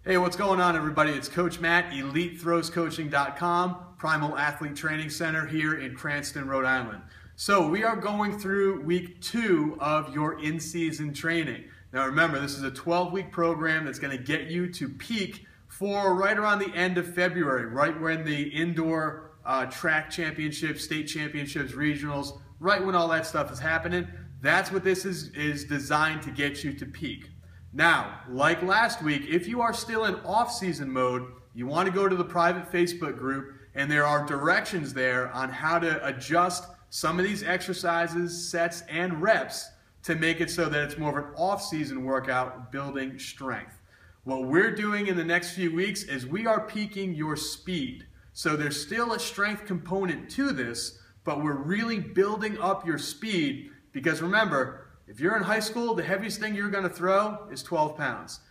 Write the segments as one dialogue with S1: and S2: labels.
S1: Hey, what's going on, everybody? It's Coach Matt, EliteThrowsCoaching.com, Primal Athlete Training Center here in Cranston, Rhode Island. So we are going through week 2 of your in-season training. Now remember, this is a 12-week program that's going to get you to peak for right around the end of February, right when the indoor track championships, state championships, regionals, right when all that stuff is happening. That's what this is designed to get you to peak. Now, like last week, if you are still in off-season mode, you want to go to the private Facebook group, and there are directions there on how to adjust some of these exercises, sets, and reps to make it so that it's more of an off-season workout building strength. What we're doing in the next few weeks is we are peaking your speed. So there's still a strength component to this, but we're really building up your speed because remember, if you're in high school, the heaviest thing you're going to throw is 12 pounds.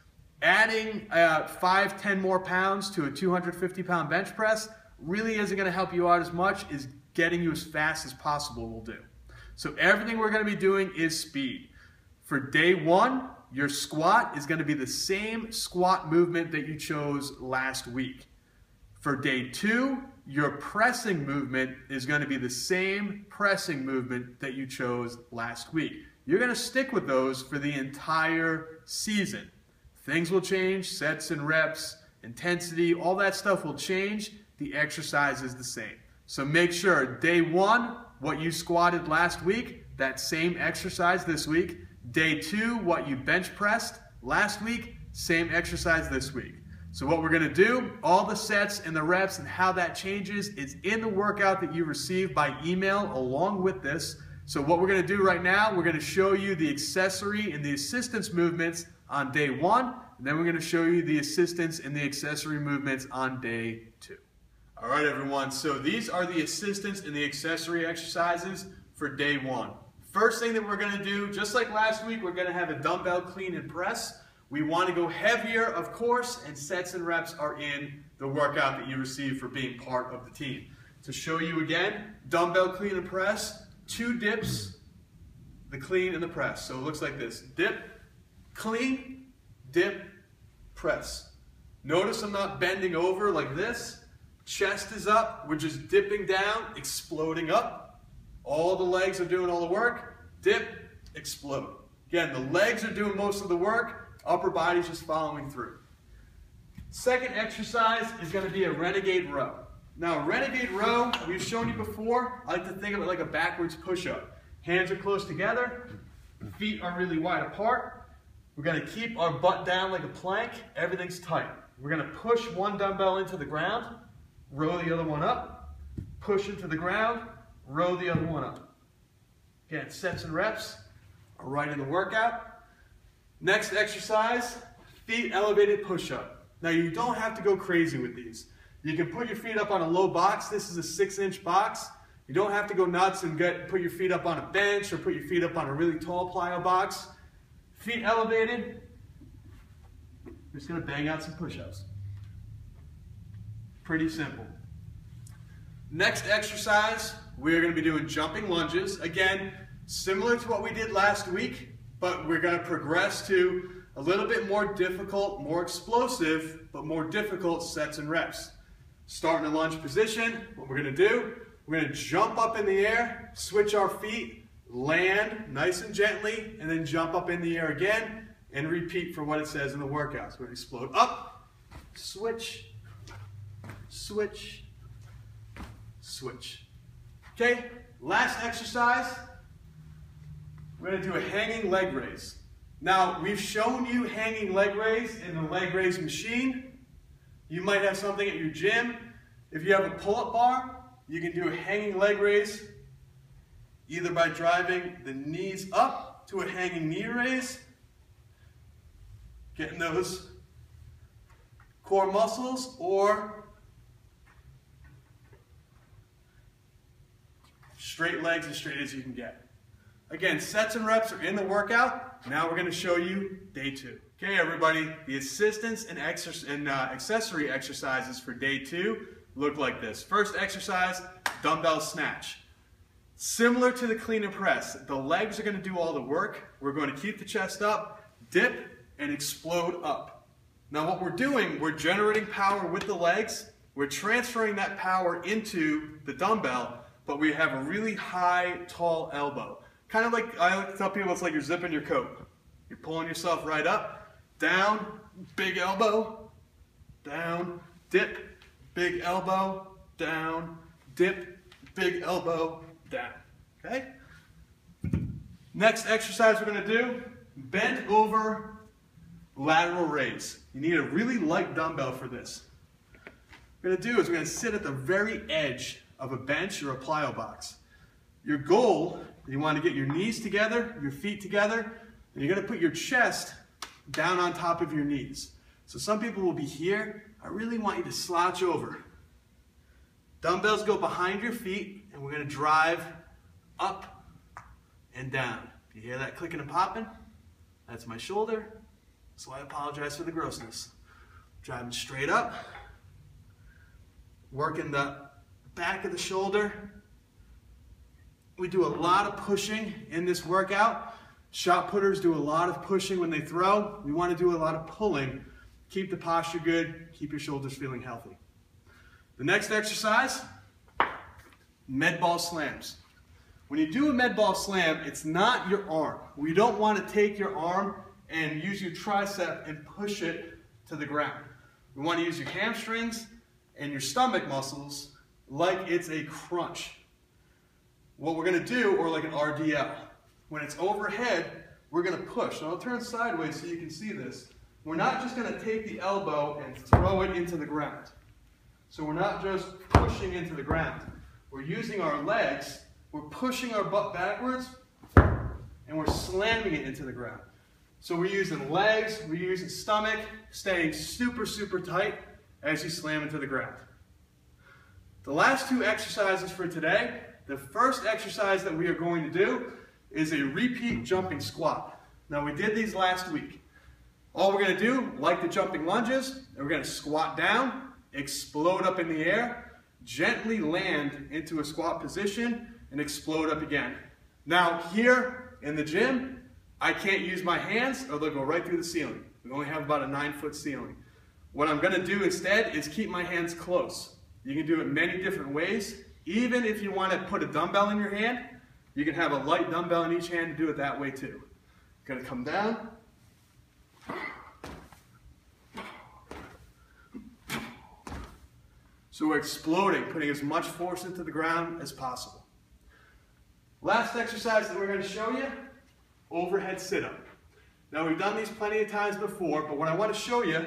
S1: Adding 5-10 more pounds to a 250-pound bench press really isn't going to help you out as much as getting you as fast as possible will do. So everything we're going to be doing is speed. For day 1, your squat is going to be the same squat movement that you chose last week. For day 2, your pressing movement is going to be the same pressing movement that you chose last week. You're going to stick with those for the entire season. Things will change, sets and reps, intensity, all that stuff will change. The exercise is the same. So make sure day 1, what you squatted last week, that same exercise this week. Day 2, what you bench pressed last week, same exercise this week. So what we're going to do, all the sets and the reps and how that changes is in the workout that you receive by email along with this. So what we're going to do right now, we're going to show you the accessory and the assistance movements on day 1, and then we're going to show you the assistance and the accessory movements on day 2. All right, everyone, so these are the assistance and the accessory exercises for day 1. First thing that we're going to do, just like last week, we're going to have a dumbbell clean and press. We want to go heavier, of course, and sets and reps are in the workout that you receive for being part of the team. To show you again, dumbbell clean and press, 2 dips, the clean and the press. So it looks like this. Dip, clean, dip, press. Notice I'm not bending over like this. Chest is up. We're just dipping down, exploding up. All the legs are doing all the work. Dip, explode. Again, the legs are doing most of the work. Upper body's just following through. Second exercise is going to be a renegade row. Now, renegade row, we've shown you before. I like to think of it like a backwards push-up. Hands are close together. Feet are really wide apart. We're going to keep our butt down like a plank. Everything's tight. We're going to push one dumbbell into the ground, row the other one up, push into the ground, row the other one up. Again, sets and reps are right in the workout. Next exercise, feet elevated push-up. Now, you don't have to go crazy with these. You can put your feet up on a low box. This is a 6-inch box. You don't have to go nuts and put your feet up on a bench or put your feet up on a really tall plyo box. Feet elevated. We're just going to bang out some push-ups. Pretty simple. Next exercise, we're going to be doing jumping lunges. Again, similar to what we did last week, but we're going to progress to a little bit more difficult, more explosive, but more difficult sets and reps. Start in a lunge position. What we're going to do, we're going to jump up in the air, switch our feet, land nice and gently, and then jump up in the air again, and repeat for what it says in the workout. So we're going to explode up, switch, switch, switch. Okay, last exercise, we're going to do a hanging leg raise. Now, we've shown you hanging leg raise in the leg raise machine. You might have something at your gym. If you have a pull-up bar, you can do a hanging leg raise either by driving the knees up to a hanging knee raise, getting those core muscles, or straight legs as straight as you can get. Again, sets and reps are in the workout. Now we're going to show you day 2. Okay, everybody, the assistance and accessory exercises for day 2 look like this. First exercise, dumbbell snatch. Similar to the clean and press, the legs are going to do all the work. We're going to keep the chest up, dip, and explode up. Now what we're doing, we're generating power with the legs, we're transferring that power into the dumbbell, but we have a really high, tall elbow. Kind of like, I like to tell people, it's like you're zipping your coat. You're pulling yourself right up, down, big elbow, down, dip, big elbow, down, dip, big elbow, down, okay? Next exercise we're gonna do, bent over lateral raise. You need a really light dumbbell for this. What we're gonna do is we're gonna sit at the very edge of a bench or a plyo box. Your goal, you wanna get your knees together, your feet together, and you're gonna put your chest down on top of your knees. So some people will be here. I really want you to slouch over. Dumbbells go behind your feet, and we're gonna drive up and down. You hear that clicking and popping? That's my shoulder, so I apologize for the grossness. Driving straight up, working the back of the shoulder. We do a lot of pushing in this workout. Shot putters do a lot of pushing when they throw. We want to do a lot of pulling. Keep the posture good, keep your shoulders feeling healthy. The next exercise, med ball slams. When you do a med ball slam, it's not your arm. We don't want to take your arm and use your tricep and push it to the ground. We want to use your hamstrings and your stomach muscles like it's a crunch. What we're going to do, or like an RDL, when it's overhead, we're going to push. So I'll turn sideways so you can see this. We're not just going to take the elbow and throw it into the ground. So we're not just pushing into the ground. We're using our legs, we're pushing our butt backwards, and we're slamming it into the ground. So we're using legs, we're using stomach, staying super, super tight as you slam into the ground. The last two exercises for today, the first exercise that we are going to do is a repeat jumping squat. Now we did these last week. All we're going to do, like the jumping lunges, we're going to squat down, explode up in the air, gently land into a squat position, and explode up again. Now here in the gym, I can't use my hands or they'll go right through the ceiling. We only have about a 9-foot ceiling. What I'm going to do instead is keep my hands close. You can do it many different ways. Even if you want to put a dumbbell in your hand, you can have a light dumbbell in each hand to do it that way too. Going to come down. So we're exploding, putting as much force into the ground as possible. Last exercise that we're going to show you, overhead sit-up. Now we've done these plenty of times before, but what I want to show you,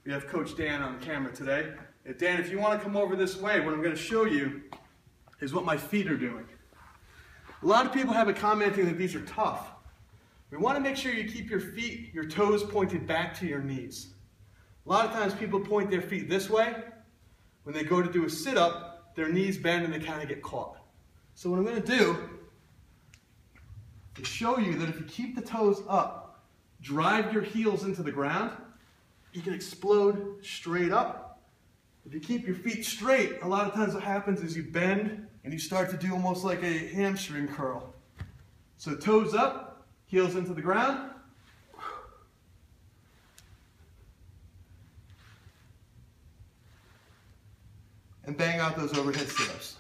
S1: we have Coach Dan on the camera today. Dan, if you want to come over this way, what I'm going to show you is what my feet are doing. A lot of people have been commenting that these are tough. We want to make sure you keep your feet, your toes pointed back to your knees. A lot of times people point their feet this way. When they go to do a sit-up, their knees bend and they kind of get caught. So what I'm going to do is show you that if you keep the toes up, drive your heels into the ground, you can explode straight up. If you keep your feet straight, a lot of times what happens is you bend and you start to do almost like a hamstring curl. So toes up, heels into the ground. And bang out those overhead sit-ups.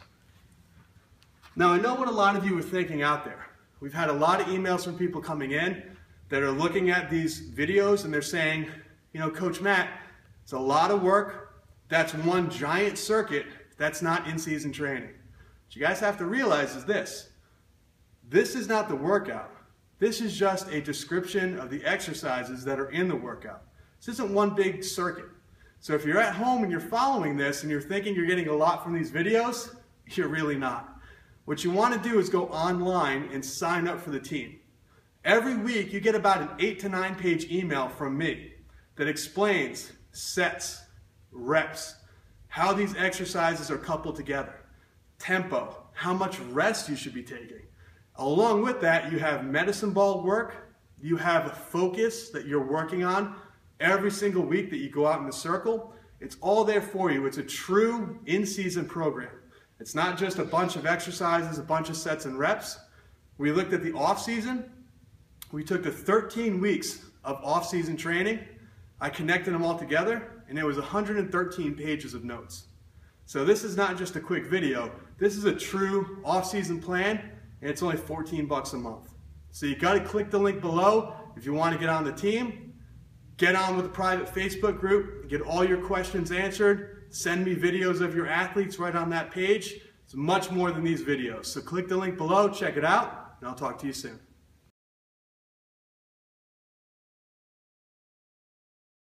S1: Now I know what a lot of you are thinking out there. We've had a lot of emails from people coming in that are looking at these videos and they're saying, you know, Coach Matt, it's a lot of work. That's one giant circuit. That's not in-season training. What you guys have to realize is this. This is not the workout. This is just a description of the exercises that are in the workout. This isn't one big circuit. So if you're at home and you're following this and you're thinking you're getting a lot from these videos, you're really not. What you want to do is go online and sign up for the team. Every week you get about an 8 to 9 page email from me that explains sets, reps, how these exercises are coupled together, tempo, how much rest you should be taking. Along with that, you have medicine ball work, you have a focus that you're working on every single week that you go out in the circle. It's all there for you. It's a true in-season program. It's not just a bunch of exercises, a bunch of sets and reps. We looked at the off-season. We took the 13 weeks of off-season training. I connected them all together, and it was 113 pages of notes. So this is not just a quick video. This is a true off-season plan, and it's only 14 bucks a month. So you got to click the link below if you want to get on the team. Get on with the private Facebook group, get all your questions answered, send me videos of your athletes right on that page. It's much more than these videos. So click the link below, check it out, and I'll talk to you soon.